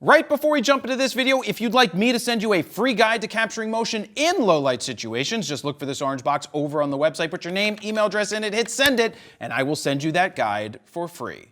Right before we jump into this video, if you'd like me to send you a free guide to capturing motion in low light situations, just look for this orange box over on the website, put your name, email address in it, hit send it, and I will send you that guide for free.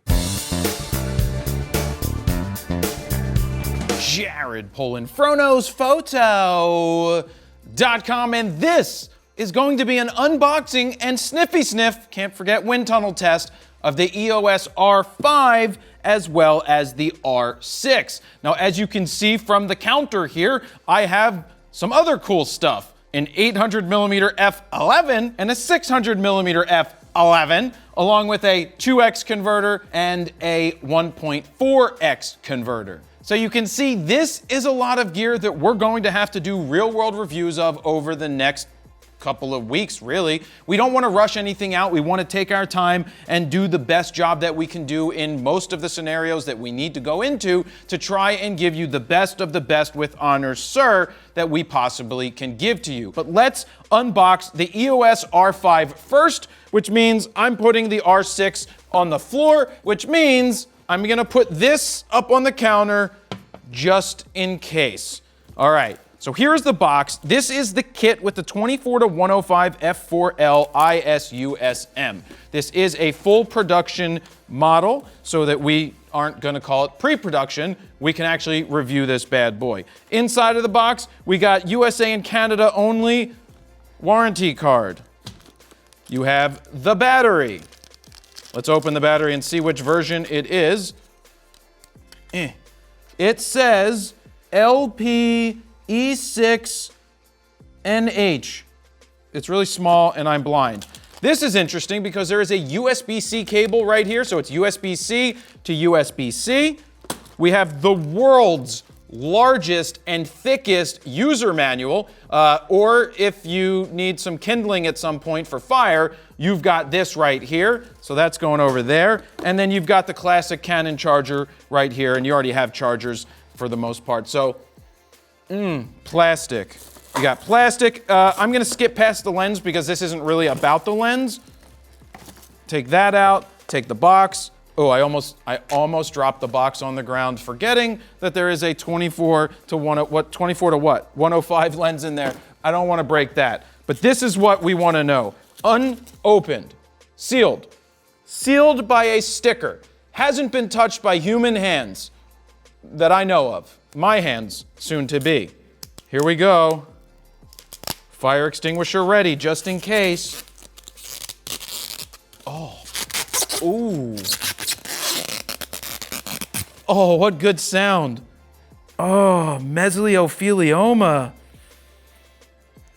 Jared Polin, FroKnowsPhoto.com, and this is going to be an unboxing and sniffy sniff, can't forget wind tunnel test, of the EOS R5 as well as the R6. Now, as you can see from the counter here, I have some other cool stuff. An 800mm f11 and a 600mm f11, along with a 2x converter and a 1.4x converter. So you can see this is a lot of gear that we're going to have to do real-world reviews of over the next couple of weeks, really. We don't want to rush anything out. We want to take our time and do the best job that we can do in most of the scenarios that we need to go into to try and give you the best of the best with honor, sir, that we possibly can give to you. But let's unbox the EOS R5 first, which means I'm putting the R6 on the floor, which means I'm going to put this up on the counter just in case. All right. So here's the box. This is the kit with the 24-105 F4L ISUSM. This is a full production model so that we aren't going to call it pre-production. We can actually review this bad boy. Inside of the box, we got USA and Canada only warranty card. You have the battery. Let's open the battery and see which version it is. It says LP E6NH. It's really small and I'm blind. This is interesting because there is a USB-C cable right here, so it's USB-C to USB-C. We have the world's largest and thickest user manual, or if you need some kindling at some point for fire, you've got this right here, so that's going over there. And then you've got the classic Canon charger right here, and you already have chargers for the most part. So plastic. You got plastic. I'm gonna skip past the lens because this isn't really about the lens. Take that out, take the box. Oh, I almost dropped the box on the ground, forgetting that there is a 24 to 105 lens in there. I don't wanna break that. But this is what we wanna know. Unopened, sealed by a sticker. Hasn't been touched by human hands that I know of. My hands, soon to be. Here we go. Fire extinguisher ready, just in case. Oh, ooh. Oh, what good sound. Oh, mesothelioma.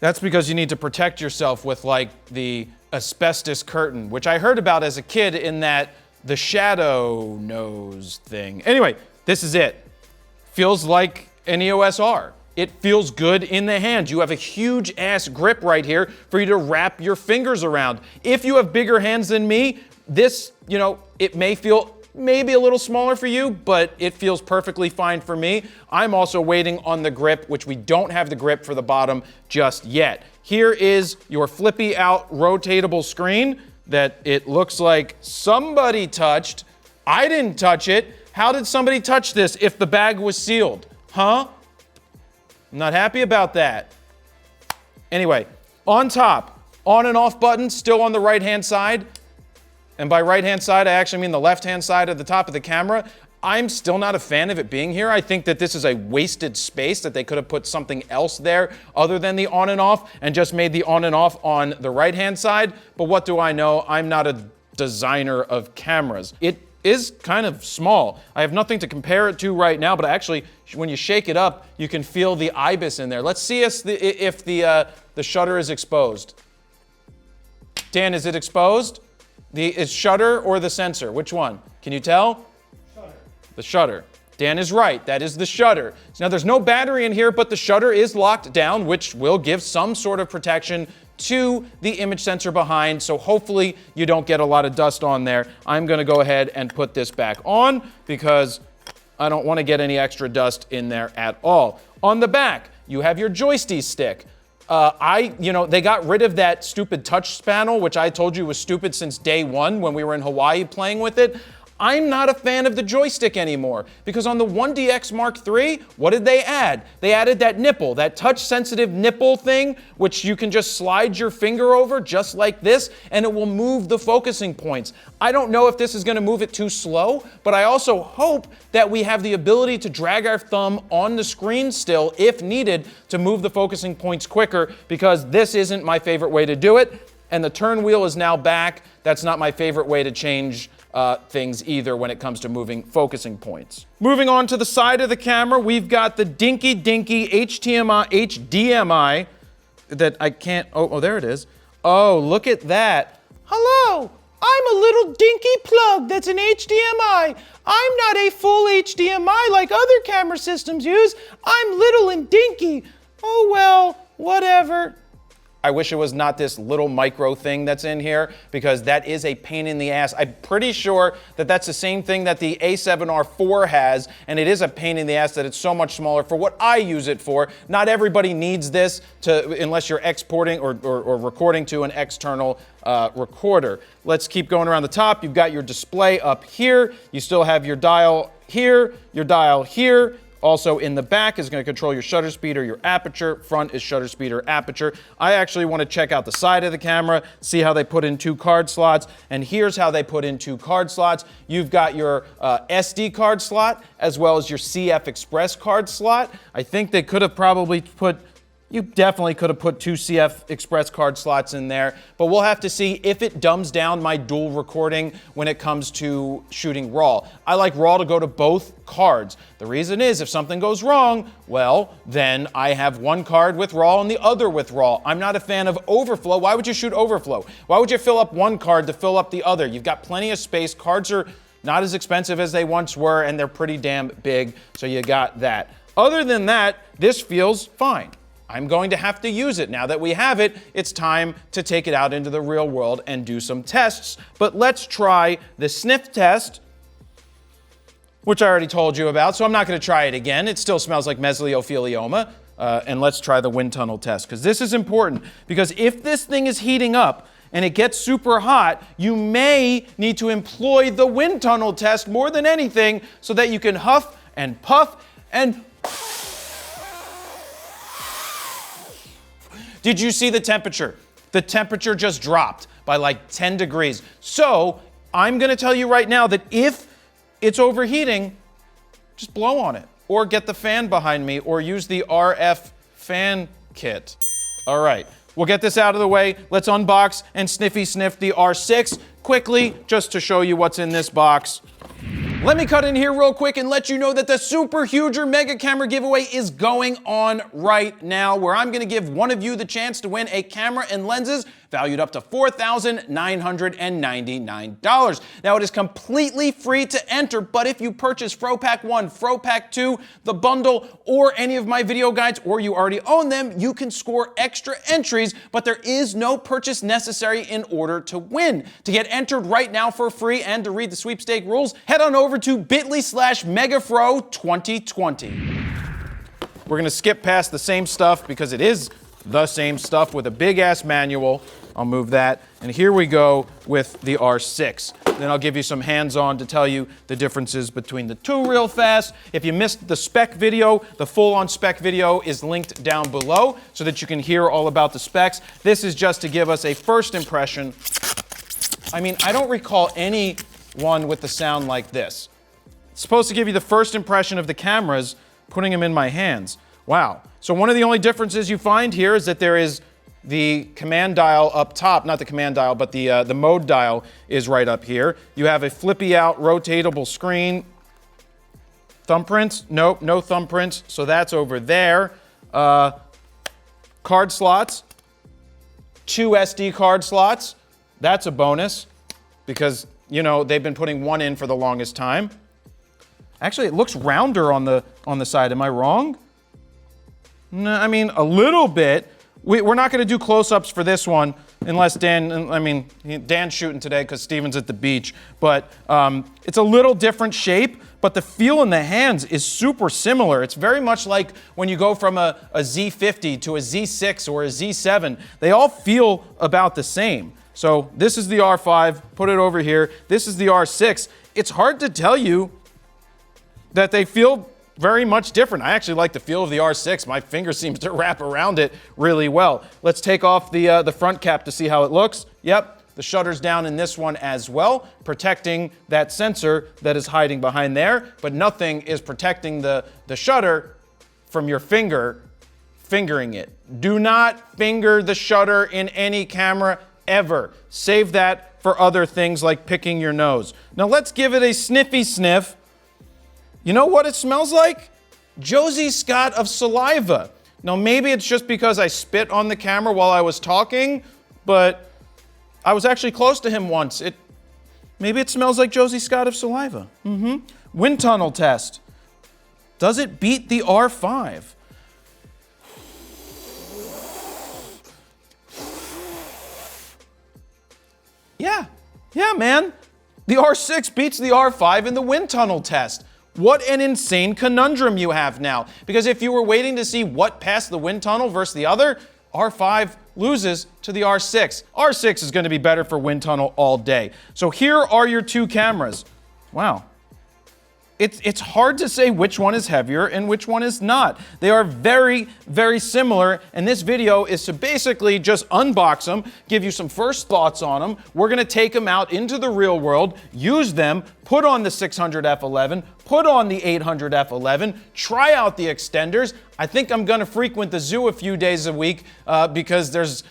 That's because you need to protect yourself with like the asbestos curtain, which I heard about as a kid in that the shadow nose thing. Anyway, this is it. Feels like an EOS R. It feels good in the hand. You have a huge ass grip right here for you to wrap your fingers around. If you have bigger hands than me, this, it may feel maybe a little smaller for you, but it feels perfectly fine for me. I'm also waiting on the grip, which we don't have the grip for the bottom just yet. Here is your flippy out rotatable screen that it looks like somebody touched. I didn't touch it. How did somebody touch this if the bag was sealed? Huh? I'm not happy about that. Anyway, on top, on and off button, still on the right-hand side. And by right-hand side, I actually mean the left-hand side of the top of the camera. I'm still not a fan of it being here. I think that this is a wasted space, that they could have put something else there other than the on and off and just made the on and off on the right-hand side. But what do I know? I'm not a designer of cameras. It is kind of small. I have nothing to compare it to right now, but actually, when you shake it up, you can feel the IBIS in there. Let's see if the shutter is exposed. Dan, is it exposed? Is shutter or the sensor? Which one? Can you tell? Shutter. The shutter. Dan is right. That is the shutter. Now, there's no battery in here, but the shutter is locked down, which will give some sort of protection to the image sensor behind, so hopefully you don't get a lot of dust on there. I'm gonna go ahead and put this back on because I don't wanna get any extra dust in there at all. On the back, you have your joystick stick. They got rid of that stupid touch panel, which I told you was stupid since day one when we were in Hawaii playing with it. I'm not a fan of the joystick anymore because on the 1DX Mark III, what did they add? They added that nipple, that touch-sensitive nipple thing, which you can just slide your finger over just like this, and it will move the focusing points. I don't know if this is going to move it too slow, but I also hope that we have the ability to drag our thumb on the screen still, if needed, to move the focusing points quicker, because this isn't my favorite way to do it, and the turn wheel is now back. That's not my favorite way to change things either when it comes to moving focusing points. Moving on to the side of the camera, we've got the dinky HDMI that I can't, oh, there it is. Oh, look at that. Hello, I'm a little dinky plug that's an HDMI. I'm not a full HDMI like other camera systems use. I'm little and dinky. Oh well, whatever. I wish it was not this little micro thing that's in here, because that is a pain in the ass. I'm pretty sure that that's the same thing that the A7R4 has, and it is a pain in the ass that it's so much smaller for what I use it for. Not everybody needs this unless you're exporting or recording to an external recorder. Let's keep going around the top. You've got your display up here. You still have your dial here, your dial here. Also in the back is going to control your shutter speed or your aperture. Front is shutter speed or aperture. I actually want to check out the side of the camera, see how they put in 2 card slots. And here's how they put in 2 card slots. You've got your SD card slot as well as your CF Express card slot. I think they could have probably put, you definitely could have put 2 CF Express card slots in there, but we'll have to see if it dumbs down my dual recording when it comes to shooting RAW. I like RAW to go to both cards. The reason is if something goes wrong, well, then I have one card with RAW and the other with RAW. I'm not a fan of overflow. Why would you shoot overflow? Why would you fill up one card to fill up the other? You've got plenty of space. Cards are not as expensive as they once were, and they're pretty damn big, so you got that. Other than that, this feels fine. I'm going to have to use it. Now that we have it, it's time to take it out into the real world and do some tests. But let's try the sniff test, which I already told you about, so I'm not going to try it again. It still smells like mesothelioma. And let's try the wind tunnel test, because this is important. Because if this thing is heating up and it gets super hot, you may need to employ the wind tunnel test more than anything so that you can huff and puff and... Did you see the temperature? The temperature just dropped by like 10 degrees. So I'm going to tell you right now that if it's overheating, just blow on it or get the fan behind me or use the RF fan kit. All right, we'll get this out of the way. Let's unbox and sniffy sniff the R6 quickly just to show you what's in this box. Let me cut in here real quick and let you know that the Super Huger Mega Camera giveaway is going on right now, where I'm going to give one of you the chance to win a camera and lenses valued up to $4,999. Now, it is completely free to enter, but if you purchase FroPack 1, FroPack 2, the bundle, or any of my video guides, or you already own them, you can score extra entries, but there is no purchase necessary in order to win. To get entered right now for free and to read the sweepstake rules, head on over to bit.ly/megafro2020. We're gonna skip past the same stuff because it is the same stuff with a big ass manual. I'll move that. And here we go with the R6. Then I'll give you some hands-on to tell you the differences between the two real fast. If you missed the spec video, the full-on spec video is linked down below so that you can hear all about the specs. This is just to give us a first impression. I mean, I don't recall any one with the sound like this. It's supposed to give you the first impression of the cameras, putting them in my hands. Wow. So one of the only differences you find here is that there is the command dial up top, not the command dial, but the mode dial is right up here. You have a flippy out rotatable screen. Thumbprints? Nope, no thumbprints. So that's over there. Card slots. 2 SD card slots. That's a bonus because, you know, they've been putting one in for the longest time. Actually, it looks rounder on the side. Am I wrong? No, I mean, a little bit. We're not going to do close-ups for this one unless Dan's shooting today because Steven's at the beach. But it's a little different shape, but the feel in the hands is super similar. It's very much like when you go from a Z50 to a Z6 or a Z7. They all feel about the same. So this is the R5, put it over here. This is the R6. It's hard to tell you that they feel very much different. I actually like the feel of the R6. My finger seems to wrap around it really well. Let's take off the front cap to see how it looks. Yep, the shutter's down in this one as well, protecting that sensor that is hiding behind there, but nothing is protecting the shutter from your fingering it. Do not finger the shutter in any camera ever. Save that for other things like picking your nose. Now let's give it a sniffy sniff. You know what it smells like? Josie Scott of saliva. Now maybe it's just because I spit on the camera while I was talking, but I was actually close to him once. Maybe it smells like Josie Scott of saliva. Wind tunnel test. Does it beat the R5? Yeah, man. The R6 beats the R5 in the wind tunnel test. What an insane conundrum you have now. Because if you were waiting to see what passed the wind tunnel versus the other, R5 loses to the R6. R6 is going to be better for wind tunnel all day. So here are your two cameras. Wow. It's hard to say which one is heavier and which one is not. They are very, very similar, and this video is to basically just unbox them, give you some first thoughts on them. We're gonna take them out into the real world, use them, put on the 600 f11, put on the 800 f11, try out the extenders. I think I'm gonna frequent the zoo a few days a week because there's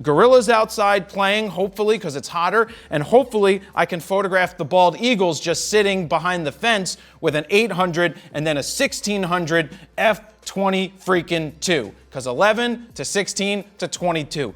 gorillas outside playing, hopefully, because it's hotter, and hopefully I can photograph the bald eagles just sitting behind the fence with an 800 and then a 1600 f20 freaking 2, because 11 to 16 to 22.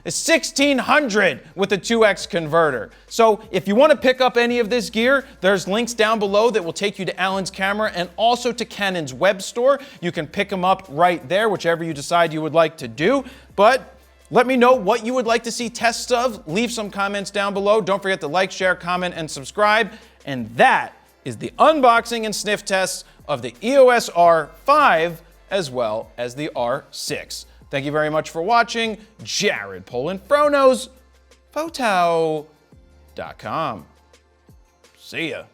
It's 1600 with a 2x converter. So if you want to pick up any of this gear, there's links down below that will take you to Alan's camera and also to Canon's web store. You can pick them up right there, whichever you decide you would like to do. But let me know what you would like to see tests of. Leave some comments down below. Don't forget to like, share, comment, and subscribe. And that is the unboxing and sniff tests of the EOS R5 as well as the R6. Thank you very much for watching. Jared Polin, FroKnowsPhoto.com. See ya.